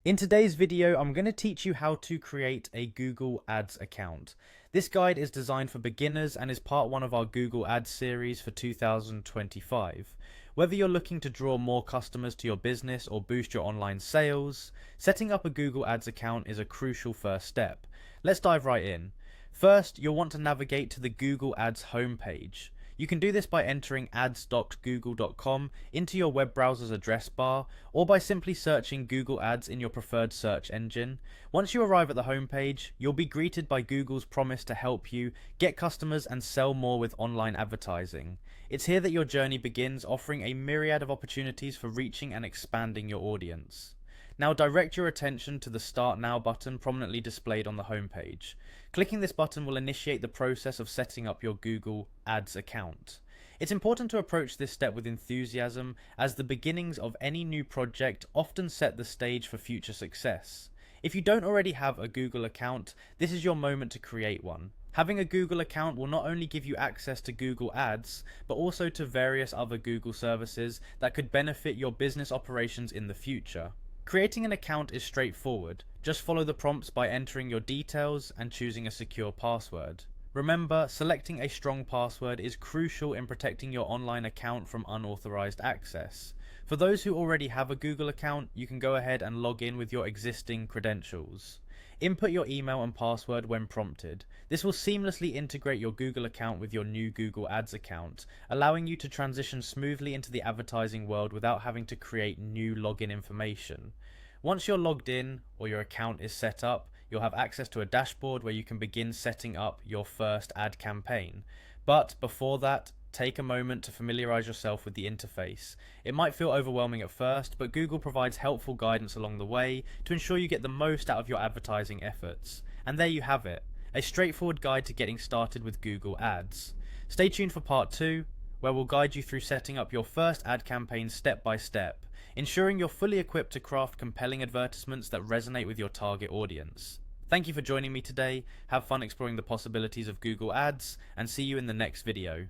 In today's video, I'm going to teach you how to create a Google Ads account. This guide is designed for beginners and is part one of our Google Ads series for 2025. Whether you're looking to draw more customers to your business or boost your online sales, setting up a Google Ads account is a crucial first step. Let's dive right in. First, you'll want to navigate to the Google Ads homepage. You can do this by entering ads.google.com into your web browser's address bar, or by simply searching Google Ads in your preferred search engine. Once you arrive at the homepage, you'll be greeted by Google's promise to help you get customers and sell more with online advertising. It's here that your journey begins, offering a myriad of opportunities for reaching and expanding your audience. Now direct your attention to the Start Now button prominently displayed on the homepage. Clicking this button will initiate the process of setting up your Google Ads account. It's important to approach this step with enthusiasm, as the beginnings of any new project often set the stage for future success. If you don't already have a Google account, this is your moment to create one. Having a Google account will not only give you access to Google Ads, but also to various other Google services that could benefit your business operations in the future. Creating an account is straightforward. Just follow the prompts by entering your details and choosing a secure password. Remember, selecting a strong password is crucial in protecting your online account from unauthorized access. For those who already have a Google account, you can go ahead and log in with your existing credentials. Input your email and password when prompted. This will seamlessly integrate your Google account with your new Google Ads account, allowing you to transition smoothly into the advertising world without having to create new login information. Once you're logged in or your account is set up, you'll have access to a dashboard where you can begin setting up your first ad campaign. But before that, take a moment to familiarize yourself with the interface. It might feel overwhelming at first, but Google provides helpful guidance along the way to ensure you get the most out of your advertising efforts. And there you have it, a straightforward guide to getting started with Google Ads. Stay tuned for part 2, where we'll guide you through setting up your first ad campaign step by step, ensuring you're fully equipped to craft compelling advertisements that resonate with your target audience. Thank you for joining me today, have fun exploring the possibilities of Google Ads, and see you in the next video.